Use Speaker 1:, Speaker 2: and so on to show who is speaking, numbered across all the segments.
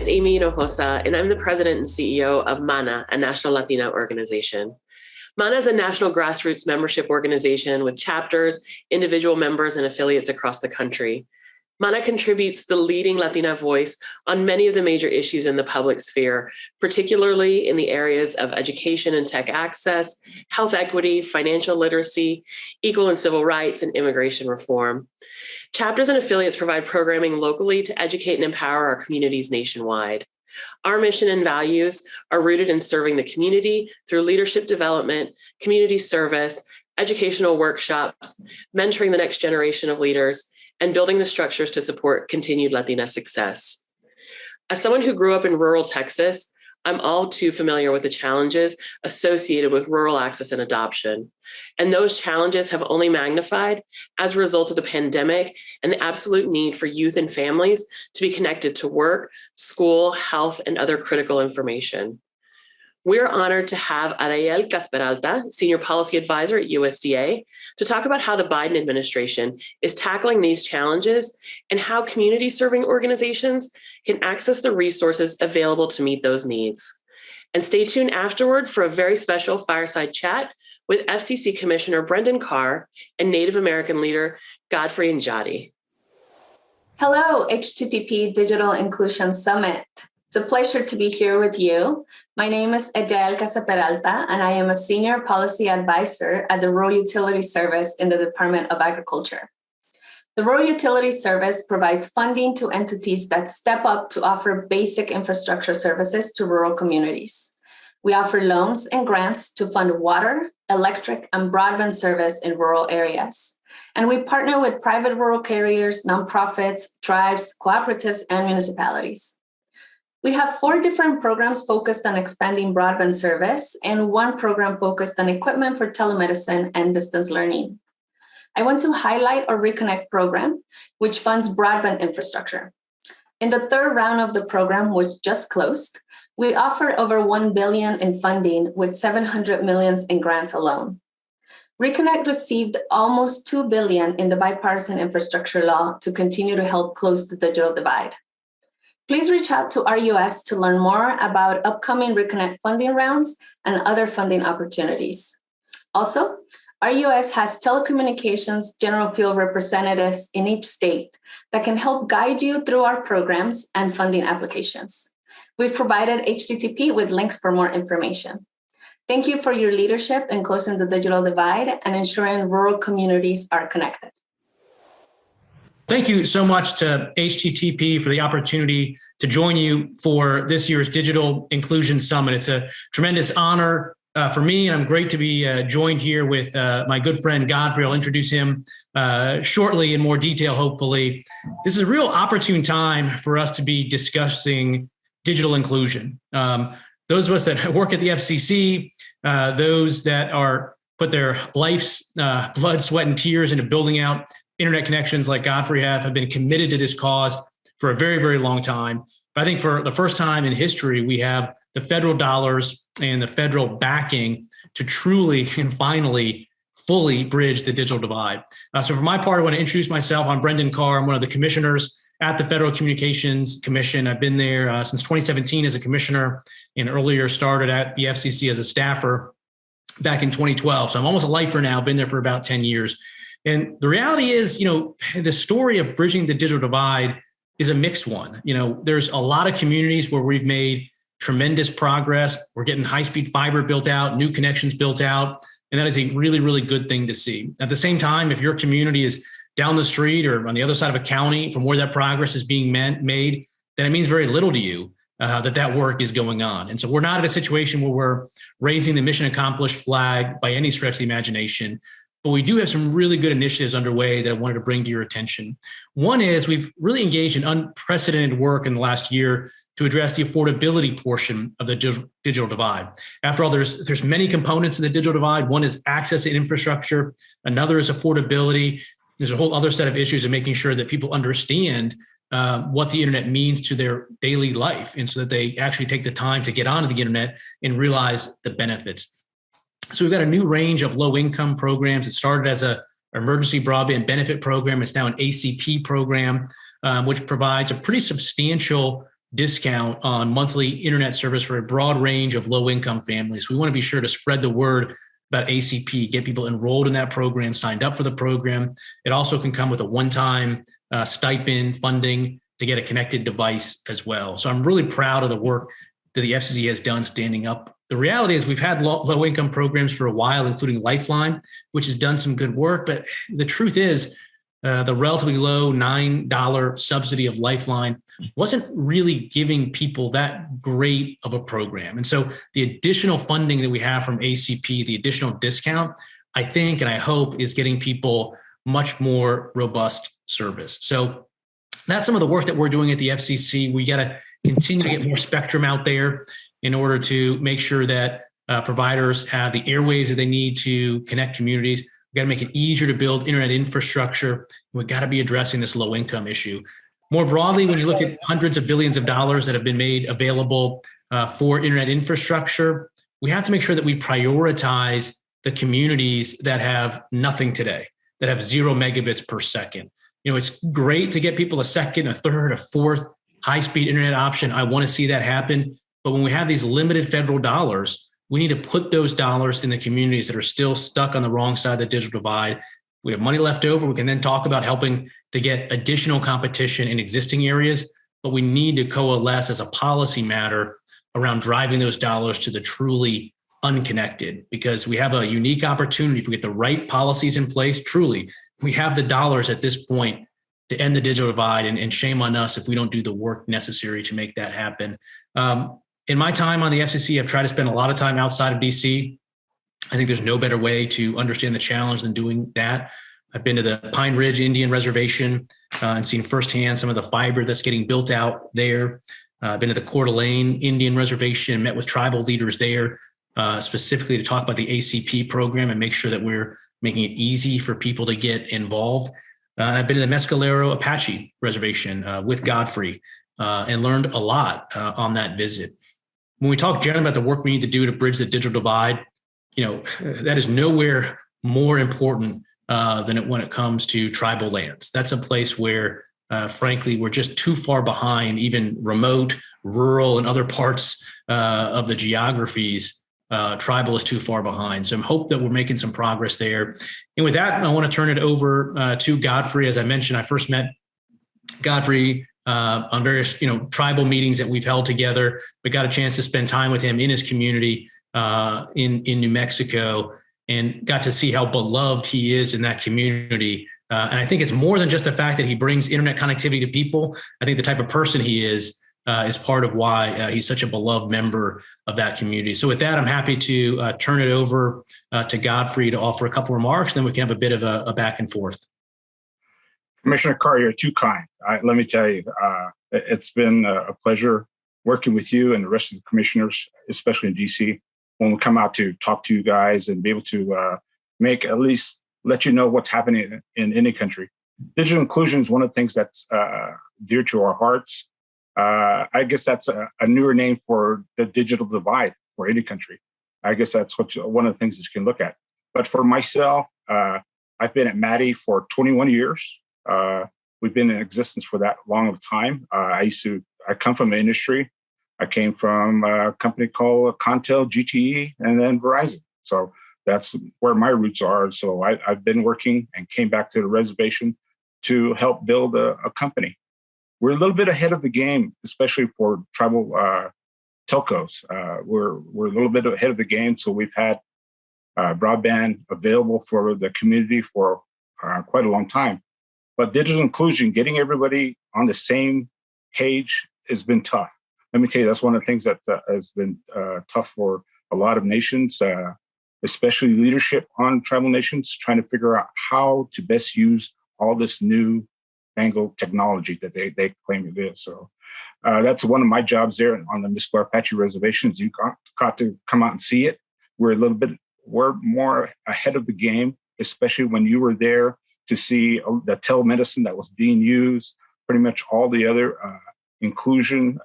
Speaker 1: is Amy Hinojosa, and I'm the president and CEO of MANA, a National Latina organization. MANA is a national grassroots membership organization with chapters, individual members, and affiliates across the country. MANA contributes the leading Latina voice on many of the major issues in the public sphere, particularly in the areas of education and tech access, health equity, financial literacy, equal and civil rights, and immigration reform. Chapters and affiliates provide programming locally to educate and empower our communities nationwide. Our mission and values are rooted in serving the community through leadership development, community service, educational workshops, mentoring the next generation of leaders, and building the structures to support continued Latina success. As someone who grew up in rural Texas, I'm all too familiar with the challenges associated with rural access and adoption. And those challenges have only magnified as a result of the pandemic and the absolute need for youth and families to be connected to work, school, health, and other critical information. We're honored to have Edyael Casaperalta, Senior Policy Advisor at USDA, to talk about how the Biden administration is tackling these challenges and how community-serving organizations can access the resources available to meet those needs. And stay tuned afterward for a very special Fireside Chat with FCC Commissioner Brendan Carr and Native American leader Godfrey Enjady.
Speaker 2: Hello, HTTP Digital Inclusion Summit. It's a pleasure to be here with you. My name is Edyael Casaperalta, and I am a Senior Policy Advisor at the Rural Utility Service in the Department of Agriculture. The Rural Utility Service provides funding to entities that step up to offer basic infrastructure services to rural communities. We offer loans and grants to fund water, electric, and broadband service in rural areas. And we partner with private rural carriers, nonprofits, tribes, cooperatives, and municipalities. We have 4 different programs focused on expanding broadband service and 1 program focused on equipment for telemedicine and distance learning. I want to highlight our Reconnect program, which funds broadband infrastructure. In the 3rd round of the program, which just closed, we offered over $1 billion in funding with $700 million in grants alone. Reconnect received almost $2 billion in the bipartisan infrastructure law to continue to help close the digital divide. Please reach out to RUS to learn more about upcoming Reconnect funding rounds and other funding opportunities. Also, RUS has telecommunications general field representatives in each state that can help guide you through our programs and funding applications. We've provided HTTP with links for more information. Thank you for your leadership in closing the digital divide and ensuring rural communities are connected.
Speaker 3: Thank you so much to HTTP for the opportunity to join you for this year's Digital Inclusion Summit. It's a tremendous honor for me, and I'm great to be joined here with my good friend Godfrey. I'll introduce him shortly in more detail, hopefully. This is a real opportune time for us to be discussing digital inclusion. Those of us that work at the FCC, those that are put their life's blood, sweat, and tears into building out internet connections like Godfrey have been committed to this cause for a very, very long time. But I think for the first time in history, we have the federal dollars and the federal backing to truly and finally fully bridge the digital divide. So for my part, I want to introduce myself. I'm Brendan Carr. I'm one of the commissioners at the Federal Communications Commission. I've been there since 2017 as a commissioner and earlier started at the FCC as a staffer back in 2012. So I'm almost a lifer now, been there for about 10 years. And the reality is, the story of bridging the digital divide is a mixed one. There's a lot of communities where we've made tremendous progress. We're getting high-speed fiber built out, new connections built out, and that is a really, really good thing to see. At the same time, if your community is down the street or on the other side of a county from where that progress is being made, then it means very little to you that work is going on. And so we're not at a situation where we're raising the mission accomplished flag by any stretch of the imagination. But we do have some really good initiatives underway that I wanted to bring to your attention. One is we've really engaged in unprecedented work in the last year to address the affordability portion of the digital divide. After all, there's many components of the digital divide. One is access to infrastructure. Another is affordability. There's a whole other set of issues of making sure that people understand what the internet means to their daily life, and so that they actually take the time to get onto the internet and realize the benefits. So we've got a new range of low-income programs. It started as an emergency broadband benefit program. It's now an ACP program, which provides a pretty substantial discount on monthly internet service for a broad range of low-income families. We want to be sure to spread the word about ACP, get people enrolled in that program, signed up for the program. It also can come with a one-time stipend funding to get a connected device as well. So I'm really proud of the work that the FCC has done standing up. The reality is we've had low-income programs for a while, including Lifeline, which has done some good work. But the truth is the relatively low $9 subsidy of Lifeline wasn't really giving people that great of a program. And so the additional funding that we have from ACP, the additional discount, I think and I hope is getting people much more robust service. So that's some of the work that we're doing at the FCC. We got to continue to get more spectrum out there in order to make sure that providers have the airwaves that they need to connect communities. We got to make it easier to build internet infrastructure. We've got to be addressing this low income issue. More broadly, when you look at hundreds of billions of dollars that have been made available for internet infrastructure, we have to make sure that we prioritize the communities that have nothing today, that have 0 megabits per second. You know, it's great to get people a second, a third, a fourth high-speed internet option. I want to see that happen. But when we have these limited federal dollars, we need to put those dollars in the communities that are still stuck on the wrong side of the digital divide. We have money left over. We can then talk about helping to get additional competition in existing areas, but we need to coalesce as a policy matter around driving those dollars to the truly unconnected, because we have a unique opportunity. If we get the right policies in place, truly, we have the dollars at this point to end the digital divide, and shame on us if we don't do the work necessary to make that happen. In my time on the FCC, I've tried to spend a lot of time outside of DC. I think there's no better way to understand the challenge than doing that. I've been to the Pine Ridge Indian Reservation and seen firsthand some of the fiber that's getting built out there. I've been to the Coeur d'Alene Indian Reservation and met with tribal leaders there, specifically to talk about the ACP program and make sure that we're making it easy for people to get involved. I've been to the Mescalero Apache Reservation with Godfrey and learned a lot on that visit. When we talk generally about the work we need to do to bridge the digital divide, you know, that is nowhere more important than when it comes to tribal lands. That's a place where, frankly, we're just too far behind, even remote, rural, and other parts of the geographies. Tribal is too far behind. So I hope that we're making some progress there. And with that, I want to turn it over to Godfrey. As I mentioned, I first met Godfrey on various, tribal meetings that we've held together, but got a chance to spend time with him in his community in New Mexico, and got to see how beloved he is in that community. And I think it's more than just the fact that he brings internet connectivity to people. I think the type of person he is part of why he's such a beloved member of that community. So with that, I'm happy to turn it over to Godfrey to offer a couple remarks, then we can have a bit of a back and forth.
Speaker 4: Commissioner Carr, you're too kind. Let me tell you, it's been a pleasure working with you and the rest of the commissioners, especially in DC, when we come out to talk to you guys and be able to make at least let you know what's happening in any country. Digital inclusion is one of the things that's dear to our hearts. I guess that's a newer name for the digital divide for any country. I guess that's one of the things that you can look at. But for myself, I've been at Maddie for 21 years. We've been in existence for that long of a time. I come from the industry. I came from a company called Contel, GTE, and then Verizon. So that's where my roots are. So I've been working and came back to the reservation to help build a company. We're a little bit ahead of the game, especially for tribal telcos. We're a little bit ahead of the game. So we've had broadband available for the community for quite a long time. But digital inclusion, getting everybody on the same page has been tough. Let me tell you, that's one of the things that has been tough for a lot of nations, especially leadership on tribal nations, trying to figure out how to best use all this new angled technology that they claim it is. So that's one of my jobs there on the Mescalero Apache reservations. You got to come out and see it. We're more ahead of the game, especially when you were there to see the telemedicine that was being used, pretty much all the other inclusion.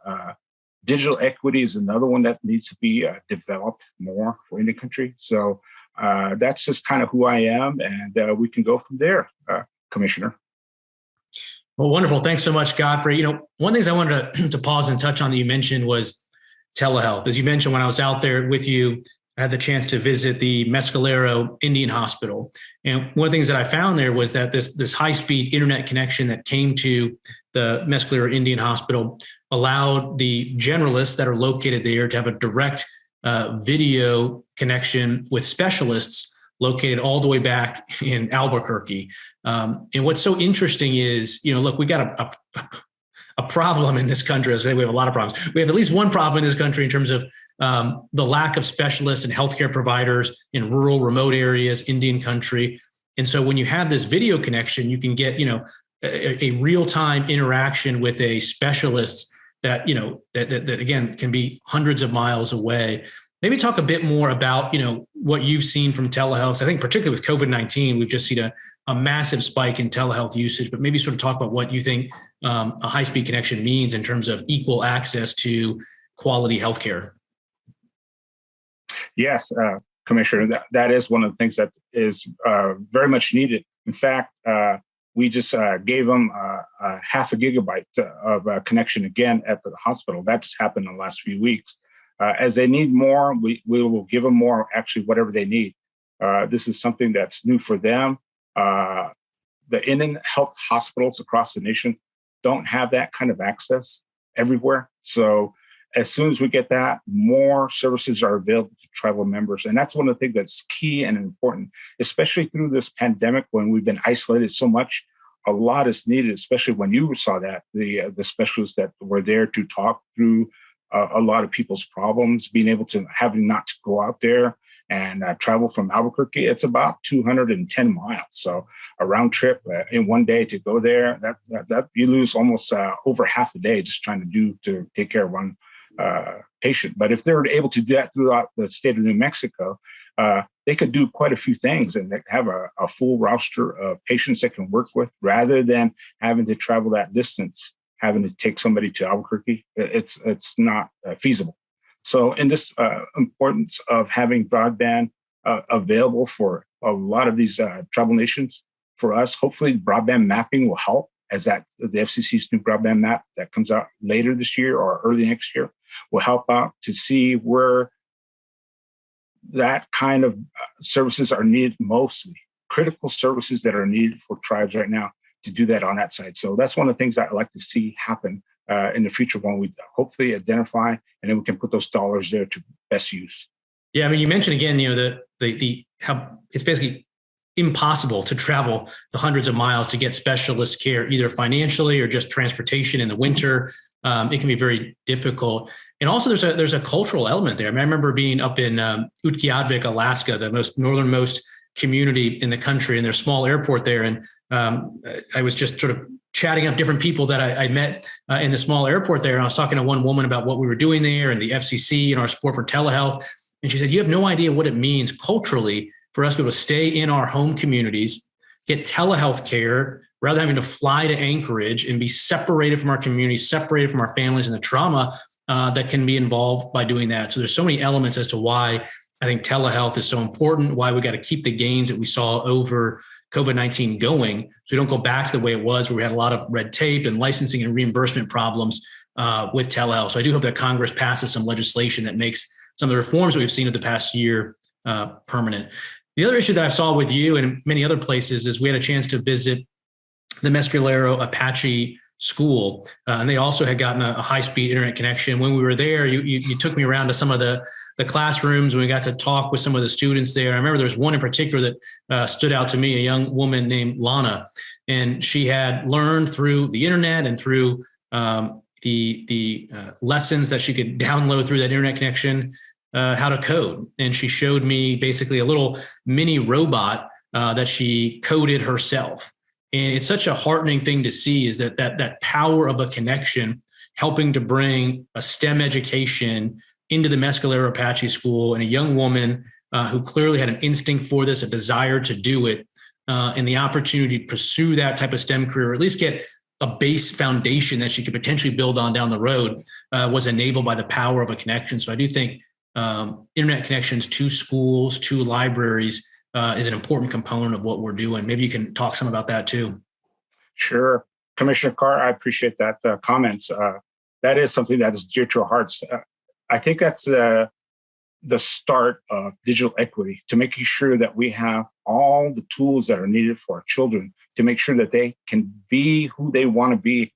Speaker 4: Digital equity is another one that needs to be developed more for any country. So that's just kind of who I am, and we can go from there, Commissioner.
Speaker 3: Well, wonderful. Thanks so much, Godfrey. One of the things I wanted to pause and touch on that you mentioned was telehealth. As you mentioned, when I was out there with you, I had the chance to visit the Mescalero Indian Hospital. And one of the things that I found there was that this high-speed internet connection that came to the Mescalero Indian Hospital allowed the generalists that are located there to have a direct video connection with specialists located all the way back in Albuquerque. And what's so interesting is, look, we got a problem in this country. We have a lot of problems. We have at least one problem in this country in terms of the lack of specialists and healthcare providers in rural, remote areas, Indian country. And so when you have this video connection, you can get, a real-time interaction with a specialist that again, can be hundreds of miles away. Maybe talk a bit more about, what you've seen from telehealth. I think particularly with COVID-19, we've just seen a massive spike in telehealth usage, but maybe sort of talk about what you think a high-speed connection means in terms of equal access to quality healthcare.
Speaker 4: Yes, Commissioner, that is one of the things that is very much needed. In fact, we just gave them a half a gigabyte of connection again at the hospital. That just happened in the last few weeks. As they need more, we will give them more, actually, whatever they need. This is something that's new for them. The Indian health hospitals across the nation don't have that kind of access everywhere. So as soon as we get that, more services are available to tribal members. And that's one of the things that's key and important, especially through this pandemic when we've been isolated so much. A lot is needed, especially when you saw that, the specialists that were there to talk through a lot of people's problems, being able to having not to go out there and travel from Albuquerque. It's about 210 miles. So a round trip in one day to go there, that you lose almost over half a day just trying to take care of one patient. But if they're able to do that throughout the state of New Mexico, they could do quite a few things and they have a full roster of patients they can work with rather than having to travel that distance, having to take somebody to Albuquerque. It's not feasible. So in this importance of having broadband available for a lot of these tribal nations, for us, hopefully broadband mapping will help as the FCC's new broadband map that comes out later this year or early next year will help out to see where that kind of services are needed mostly, critical services that are needed for tribes right now to do that on that side. So that's one of the things I'd like to see happen in the future when we hopefully identify and then we can put those dollars there to best use.
Speaker 3: Yeah, I mean, you mentioned again, the how it's basically impossible to travel the hundreds of miles to get specialist care, either financially or just transportation in the winter. It can be very difficult. And also there's a cultural element there. I mean, I remember being up in Utqiagvik, Alaska, the most northernmost community in the country, and there's a small airport there. And I was just sort of chatting up different people that I met in the small airport there. And I was talking to one woman about what we were doing there and the FCC and our support for telehealth. And she said, you have no idea what it means culturally for us to be able to stay in our home communities, get telehealth care, rather than having to fly to Anchorage and be separated from our community, separated from our families and the trauma that can be involved by doing that. So there's so many elements as to why I think telehealth is so important, why we got to keep the gains that we saw over COVID-19 going, so we don't go back to the way it was, where we had a lot of red tape and licensing and reimbursement problems with telehealth. So I do hope that Congress passes some legislation that makes some of the reforms that we've seen in the past year permanent. The other issue that I saw with you and many other places is we had a chance to visit the Mescalero Apache school, and they also had gotten a high-speed internet connection. When we were there, you took me around to some of the classrooms, and we got to talk with some of the students there. I remember there was one in particular that stood out to me, a young woman named Lana, and she had learned through the internet and through the lessons that she could download through that internet connection how to code. And she showed me basically a little mini robot that she coded herself. And it's such a heartening thing to see, is that power of a connection helping to bring a STEM education into the Mescalero Apache School, and a young woman who clearly had an instinct for this, a desire to do it, and the opportunity to pursue that type of STEM career, or at least get a base foundation that she could potentially build on down the road, was enabled by the power of a connection. So I do think internet connections to schools, to libraries, is an important component of what we're doing. Maybe you can talk some about that too.
Speaker 4: Sure. Commissioner Carr, I appreciate that comments. That is something that is dear to our hearts. I think that's the start of digital equity, to making sure that we have all the tools that are needed for our children to make sure that they can be who they want to be,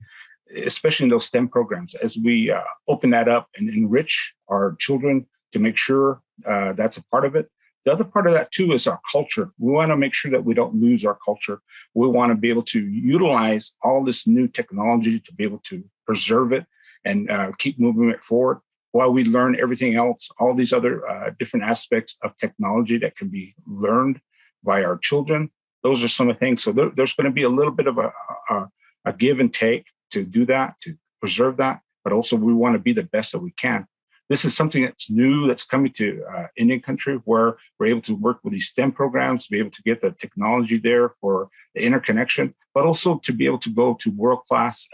Speaker 4: especially in those STEM programs. As we open that up and enrich our children to make sure that's a part of it. The other part of that too is our culture. We want to make sure that we don't lose our culture. We want to be able to utilize all this new technology to be able to preserve it and keep moving it forward while we learn everything else, all these other different aspects of technology that can be learned by our children. Those are some of the things. So there's going to be a little bit of a give and take to do that, to preserve that, but also we want to be the best that we can. This is something that's new, that's coming to Indian country, where we're able to work with these STEM programs, to be able to get the technology there for the interconnection, but also to be able to go to world-class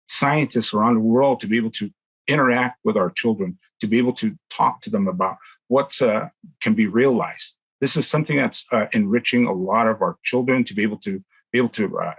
Speaker 4: scientists around the world to be able to interact with our children, to be able to talk to them about what can be realized. This is something that's enriching a lot of our children to be able to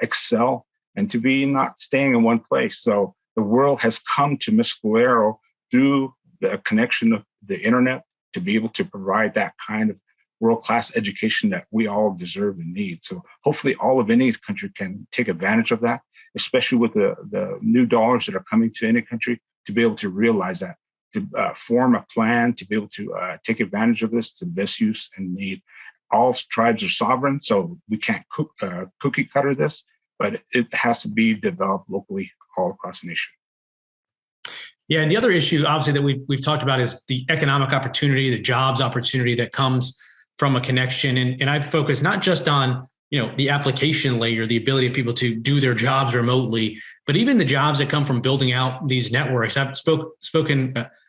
Speaker 4: excel and to be not staying in one place. So the world has come to Mescalero through the connection of the internet to be able to provide that kind of world-class education that we all deserve and need. So hopefully all of Indian country can take advantage of that, especially with the new dollars that are coming to Indian country, to be able to realize that, to form a plan, to be able to take advantage of this to best use and need. All tribes are sovereign, so we can't cookie cutter this, but it has to be developed locally all across the nation.
Speaker 3: Yeah, and the other issue, obviously, that we've talked about is the economic opportunity, the jobs opportunity that comes from a connection. And I've focused not just on the application layer, the ability of people to do their jobs remotely, but even the jobs that come from building out these networks. I've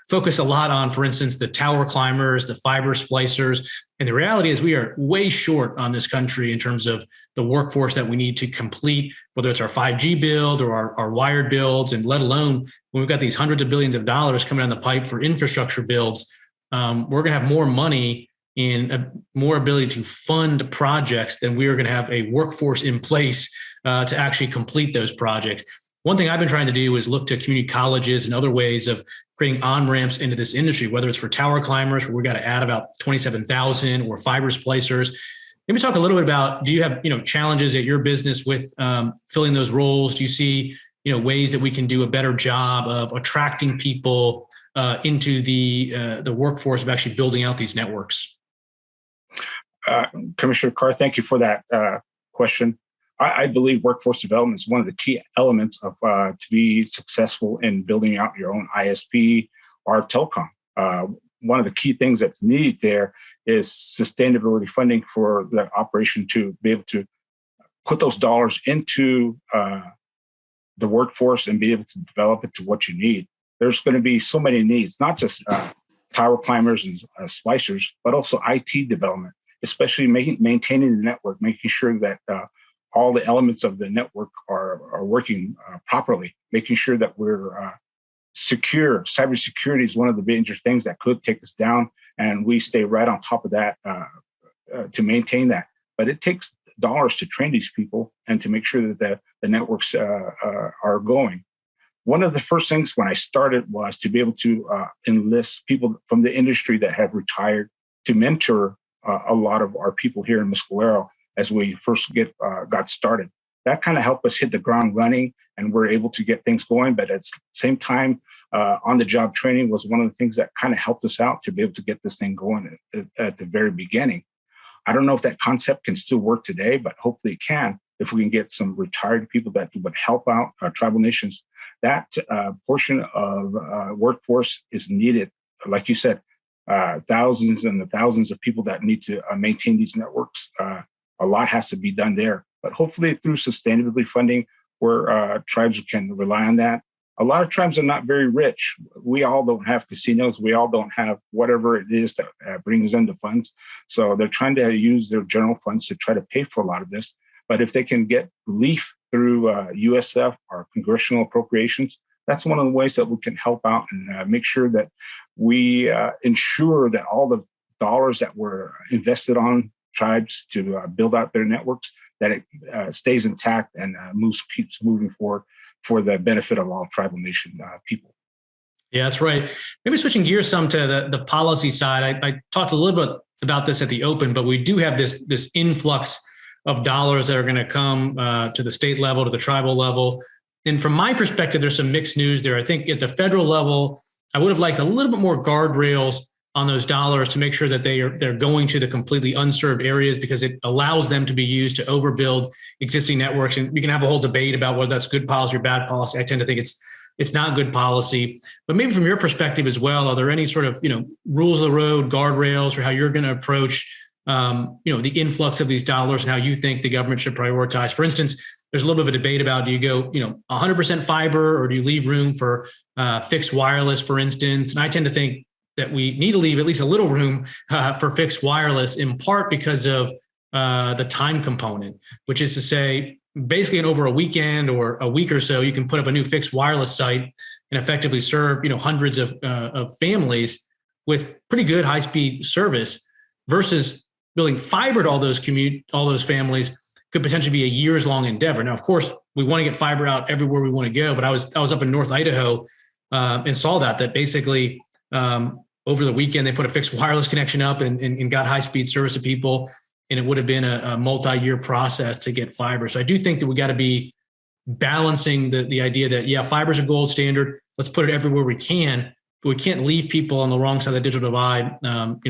Speaker 3: focused a lot on, for instance, the tower climbers, the fiber splicers. And the reality is we are way short on this country in terms of the workforce that we need to complete, whether it's our 5G build or our wired builds, and let alone when we've got these hundreds of billions of dollars coming down the pipe for infrastructure builds, we're going to have more money in more ability to fund projects than we are going to have a workforce in place to actually complete those projects. One thing I've been trying to do is look to community colleges and other ways of creating on-ramps into this industry, whether it's for tower climbers, where we got to add about 27,000, or fiber splicers. Maybe talk a little bit about, do you have challenges at your business with filling those roles? Do you see ways that we can do a better job of attracting people into the workforce of actually building out these networks?
Speaker 4: Commissioner Carr, thank you for that question. I believe workforce development is one of the key elements of to be successful in building out your own ISP or telecom. One of the key things that's needed there is sustainability funding for the operation to be able to put those dollars into the workforce and be able to develop it to what you need. There's going to be so many needs, not just tower climbers and splicers, but also IT development, especially maintaining the network, making sure that all the elements of the network are working properly, making sure that we're secure. Cybersecurity is one of the major things that could take us down, and we stay right on top of that to maintain that. But it takes dollars to train these people and to make sure that the networks are going. One of the first things when I started was to be able to enlist people from the industry that have retired to mentor a lot of our people here in Mescalero as we first got started. That kind of helped us hit the ground running, and we're able to get things going. But at the same time, on-the-job training was one of the things that kind of helped us out to be able to get this thing going at the very beginning. I don't know if that concept can still work today, but hopefully it can if we can get some retired people that would help out our tribal nations. That portion of workforce is needed. Like you said, thousands and the thousands of people that need to maintain these networks. A lot has to be done there, but hopefully through sustainability funding, where tribes can rely on that. A lot of tribes are not very rich. We all don't have casinos. We all don't have whatever it is that brings in the funds. So they're trying to use their general funds to try to pay for a lot of this. But if they can get relief through USF or congressional appropriations, that's one of the ways that we can help out and make sure that we ensure that all the dollars that were invested on tribes to build out their networks, that it stays intact and keeps moving forward for the benefit of all tribal nation people.
Speaker 3: Yeah, that's right. Maybe switching gears some to the policy side. I talked a little bit about this at the open, but we do have this influx of dollars that are going to come to the state level, to the tribal level. And from my perspective, there's some mixed news there. I think at the federal level, I would have liked a little bit more guardrails on those dollars to make sure that they're going to the completely unserved areas, because it allows them to be used to overbuild existing networks. And we can have a whole debate about whether that's good policy or bad policy. I tend to think it's not good policy. But maybe from your perspective as well, are there any sort of rules of the road, guardrails, for how you're going to approach the influx of these dollars and how you think the government should prioritize? For instance, there's a little bit of a debate about, do you go 100% fiber, or do you leave room for fixed wireless, for instance? And I tend to think that we need to leave at least a little room for fixed wireless, in part because of the time component, which is to say, basically over a weekend or a week or so, you can put up a new fixed wireless site and effectively serve hundreds of families with pretty good high-speed service, versus building fiber to all those families could potentially be a years-long endeavor. Now, of course, we want to get fiber out everywhere we want to go, but I was up in North Idaho and saw that basically over the weekend they put a fixed wireless connection up and got high-speed service to people, and it would have been a multi-year process to get fiber. So I do think that we got to be balancing the idea that, fiber is a gold standard. Let's put it everywhere we can, but we can't leave people on the wrong side of the digital divide,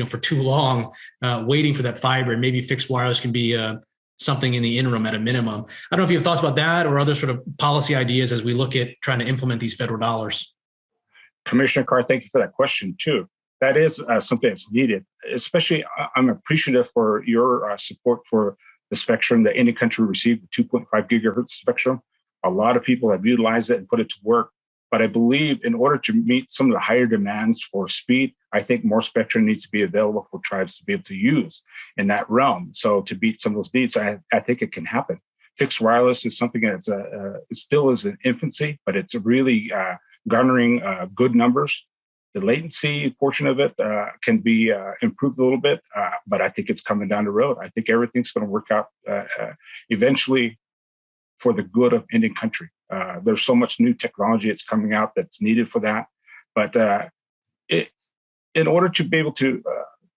Speaker 3: for too long, waiting for that fiber. And maybe fixed wireless can be something in the interim at a minimum. I don't know if you have thoughts about that or other sort of policy ideas as we look at trying to implement these federal dollars.
Speaker 4: Commissioner Carr, thank you for that question too. That is something that's needed. Especially, I'm appreciative for your support for the spectrum that any country received, the 2.5 gigahertz spectrum. A lot of people have utilized it and put it to work. But I believe in order to meet some of the higher demands for speed, I think more spectrum needs to be available for tribes to be able to use in that realm. So to beat some of those needs, I think it can happen. Fixed wireless is something that's it still is in infancy, but it's really garnering good numbers. The latency portion of it can be improved a little bit, but I think it's coming down the road. I think everything's going to work out eventually for the good of Indian country. There's so much new technology that's coming out that's needed for that. But in order to be able to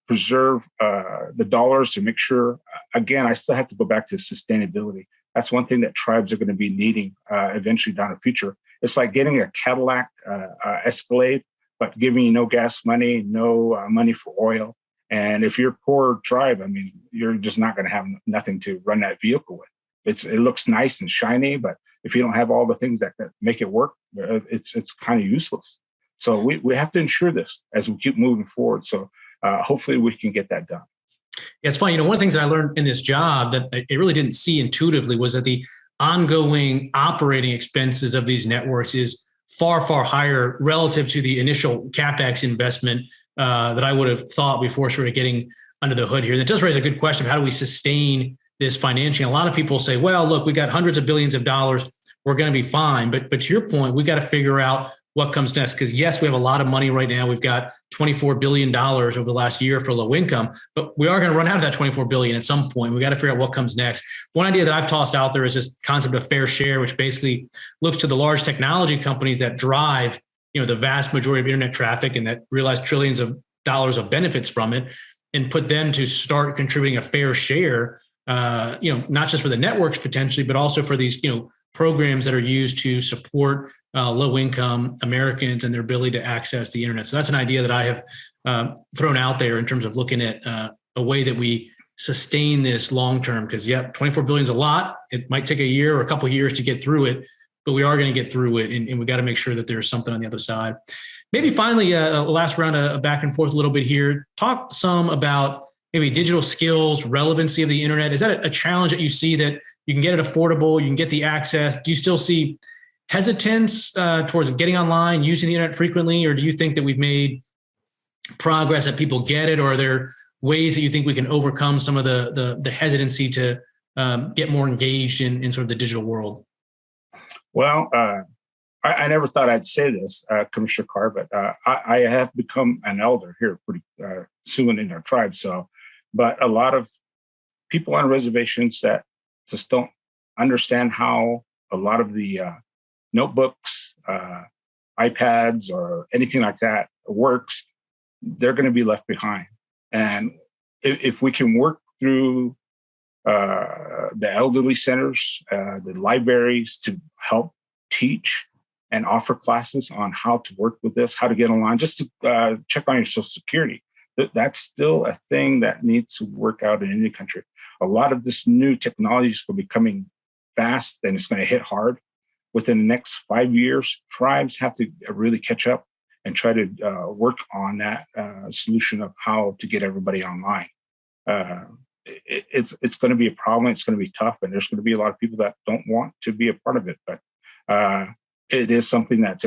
Speaker 4: preserve the dollars, to make sure, again, I still have to go back to sustainability. That's one thing that tribes are going to be needing eventually down the future. It's like getting a Cadillac Escalade, but giving you no gas money, no money for oil. And if you're a poor tribe, I mean, you're just not going to have nothing to run that vehicle with. It looks nice and shiny, but if you don't have all the things that make it work, it's kind of useless. So we have to ensure this as we keep moving forward. So hopefully we can get that done.
Speaker 3: Yeah, it's funny. One of the things I learned in this job that I really didn't see intuitively was that the ongoing operating expenses of these networks is far, far higher relative to the initial CapEx investment that I would have thought before sort of getting under the hood here. That does raise a good question of how do we sustain this financially? A lot of people say, well, look, we got hundreds of billions of dollars. We're going to be fine. But to your point, we got to figure out what comes next. Because yes, we have a lot of money right now. We've got $24 billion over the last year for low income, but we are going to run out of that $24 billion at some point. We got to figure out what comes next. One idea that I've tossed out there is this concept of fair share, which basically looks to the large technology companies that drive, the vast majority of internet traffic and that realize trillions of dollars of benefits from it, and put them to start contributing a fair share, not just for the networks potentially, but also for these, programs that are used to support low-income Americans and their ability to access the internet. So that's an idea that I have thrown out there in terms of looking at a way that we sustain this long-term. Because, 24 billion is a lot. It might take a year or a couple of years to get through it, but we are going to get through it, and we got to make sure that there's something on the other side. Maybe finally, a last round of back and forth a little bit here. Talk some about maybe digital skills, relevancy of the internet. Is that a challenge that you see, that you can get it affordable, you can get the access? Do you still see hesitance towards getting online, using the internet frequently, or do you think that we've made progress, that people get it, or are there ways that you think we can overcome some of the hesitancy to get more engaged in sort of the digital world?
Speaker 4: Well, I never thought I'd say this, Commissioner Carr, but I have become an elder here pretty soon in our tribe. But a lot of people on reservations that just don't understand how a lot of the notebooks, iPads, or anything like that works, they're going to be left behind. And if we can work through the elderly centers, the libraries to help teach and offer classes on how to work with this, how to get online, just to check on your Social Security. That's still a thing that needs to work out in any country. A lot of this new technology is going to be coming fast, and it's going to hit hard. Within the next 5 years, tribes have to really catch up and try to work on that solution of how to get everybody online. It's going to be a problem. It's going to be tough, and there's going to be a lot of people that don't want to be a part of it. But it is something that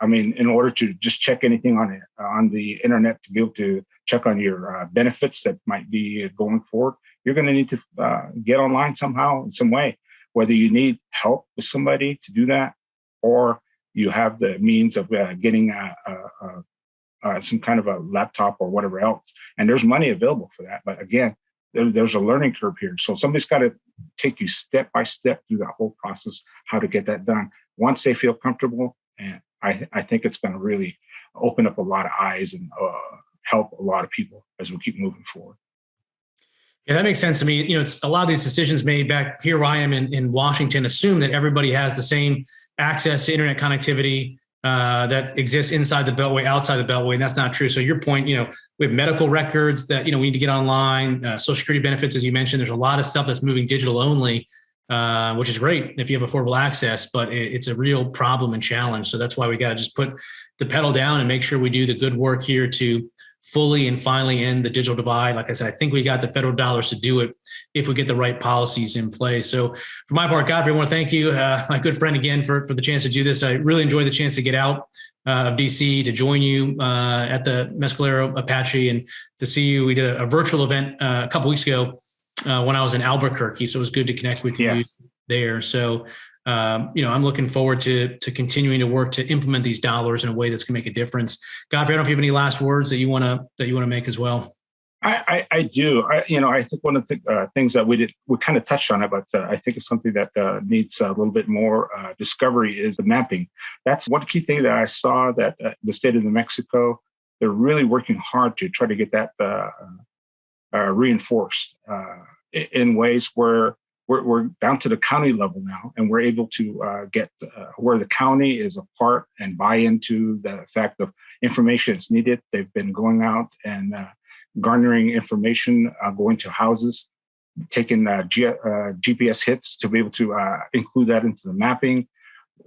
Speaker 4: in order to just check anything on the internet, to be able to check on your benefits that might be going forward, you're going to need to get online somehow, in some way. Whether you need help with somebody to do that, or you have the means of getting some kind of a laptop or whatever else. And there's money available for that. But again, there's a learning curve here. So somebody's got to take you step by step through that whole process, how to get that done. Once they feel comfortable, and I think it's going to really open up a lot of eyes and help a lot of people as we keep moving forward.
Speaker 3: Yeah, that makes sense to me. It's a lot of these decisions made back here where I am in Washington assume that everybody has the same access to internet connectivity that exists inside the Beltway, outside the Beltway, and that's not true. So your point, we have medical records that, we need to get online, Social Security benefits, as you mentioned. There's a lot of stuff that's moving digital only, which is great if you have affordable access, but it's a real problem and challenge. So that's why we got to just put the pedal down and make sure we do the good work here to fully and finally end the digital divide. Like I said, I think we got the federal dollars to do it if we get the right policies in place. So for my part, Godfrey, I want to thank you, my good friend, again, for the chance to do this. I really enjoyed the chance to get out of DC to join you at the Mescalero Apache and to see you. We did a virtual event a couple weeks ago when I was in Albuquerque. So it was good to connect with you there. So I'm looking forward to continuing to work to implement these dollars in a way that's going to make a difference. Godfrey, I don't know if you have any last words that you want to make as well.
Speaker 4: I do. I think one of the things that we kind of touched on it, but I think it's something that needs a little bit more discovery is the mapping. That's one key thing that I saw that the state of New Mexico, they're really working hard to try to get that reinforced in ways where we're down to the county level now, and we're able to get where the county is a part and buy into the fact of information is needed. They've been going out and garnering information, going to houses, taking GPS hits to be able to include that into the mapping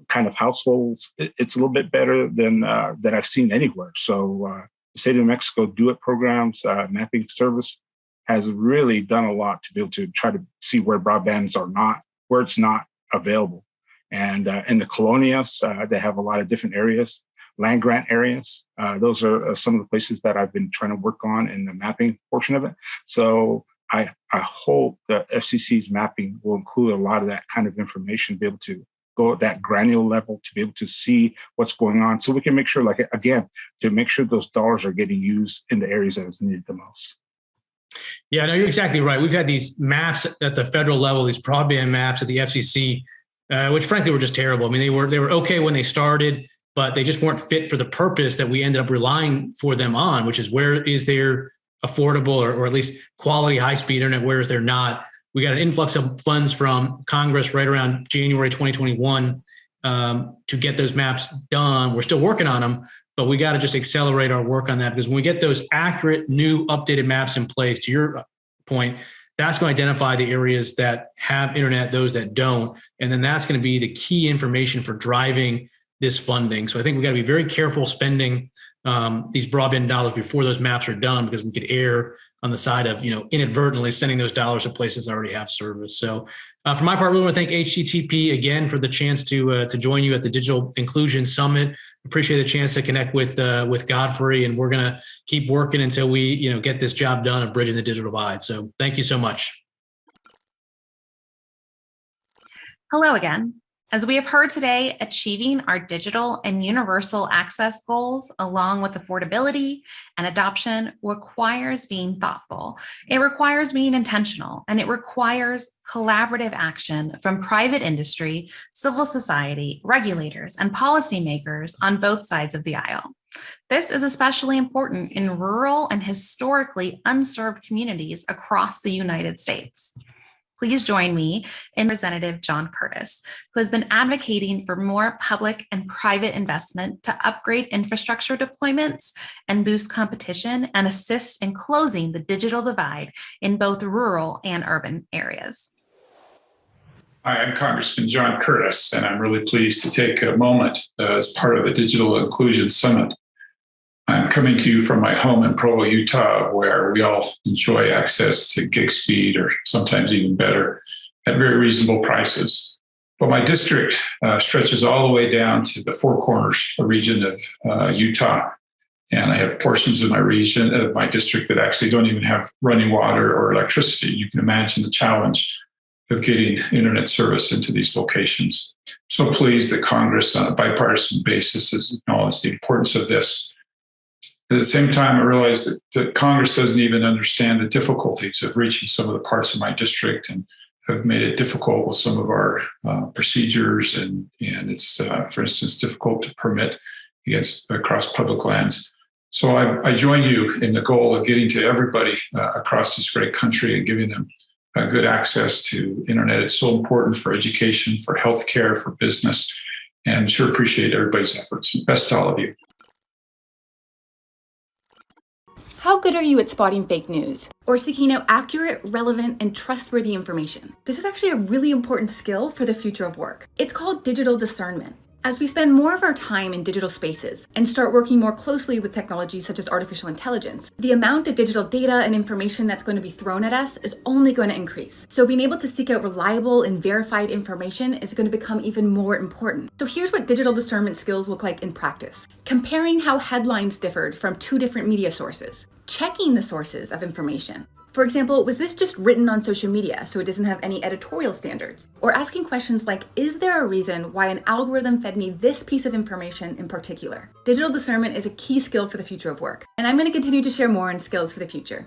Speaker 4: kind of households. It's a little bit better than that I've seen anywhere. So the state of New Mexico Do It programs, mapping service, has really done a lot to be able to try to see where broadbands are not, where it's not available. And in the colonias, they have a lot of different areas, land grant areas. Those are some of the places that I've been trying to work on in the mapping portion of it. So I hope the FCC's mapping will include a lot of that kind of information, be able to go at that granular level, to be able to see what's going on. So we can make sure, to make sure those dollars are getting used in the areas that is needed the most.
Speaker 3: Yeah, no, you're exactly right. We've had these maps at the federal level, these broadband maps at the FCC, which frankly were just terrible. I mean, they were okay when they started, but they just weren't fit for the purpose that we ended up relying for them on, which is where is there affordable or at least quality high-speed internet, where is there not? We got an influx of funds from Congress right around January 2021 to get those maps done. We're still working on them, but we got to just accelerate our work on that, because when we get those accurate, new, updated maps in place, to your point, that's going to identify the areas that have internet, those that don't. And then that's going to be the key information for driving this funding. So I think we got to be very careful spending these broadband dollars before those maps are done, because we could err on the side of, inadvertently sending those dollars to places that already have service. So for my part, I really want to thank HTTP again for the chance to join you at the Digital Inclusion Summit. Appreciate the chance to connect with Godfrey, and we're going to keep working until we, get this job done of bridging the digital divide. So thank you so much.
Speaker 5: Hello again. As we have heard today, achieving our digital and universal access goals, along with affordability and adoption, requires being thoughtful. It requires being intentional, and it requires collaborative action from private industry, civil society, regulators, and policymakers on both sides of the aisle. This is especially important in rural and historically unserved communities across the United States. Please join me in Representative John Curtis, who has been advocating for more public and private investment to upgrade infrastructure deployments and boost competition and assist in closing the digital divide in both rural and urban areas.
Speaker 6: Hi, I'm Congressman John Curtis, and I'm really pleased to take a moment as part of the Digital Inclusion Summit. I'm coming to you from my home in Provo, Utah, where we all enjoy access to gig speed or sometimes even better at very reasonable prices. But my district stretches all the way down to the Four Corners region of Utah. And I have portions of my region, of my district, that actually don't even have running water or electricity. You can imagine the challenge of getting internet service into these locations. I'm so pleased that Congress, on a bipartisan basis, has acknowledged the importance of this. At the same time, I realized that Congress doesn't even understand the difficulties of reaching some of the parts of my district and have made it difficult with some of our procedures. And it's, for instance, difficult to permit across public lands. So I join you in the goal of getting to everybody across this great country and giving them good access to internet. It's so important for education, for healthcare, for business, and sure appreciate everybody's efforts. Best to all of you.
Speaker 7: How good are you at spotting fake news or seeking out accurate, relevant, and trustworthy information? This is actually a really important skill for the future of work. It's called digital discernment. As we spend more of our time in digital spaces and start working more closely with technologies such as artificial intelligence, the amount of digital data and information that's going to be thrown at us is only going to increase. So being able to seek out reliable and verified information is going to become even more important. So here's what digital discernment skills look like in practice. Comparing how headlines differed from two different media sources. Checking the sources of information. For example, was this just written on social media so it doesn't have any editorial standards? Or asking questions like, is there a reason why an algorithm fed me this piece of information in particular? Digital discernment is a key skill for the future of work, and I'm going to continue to share more on skills for the future.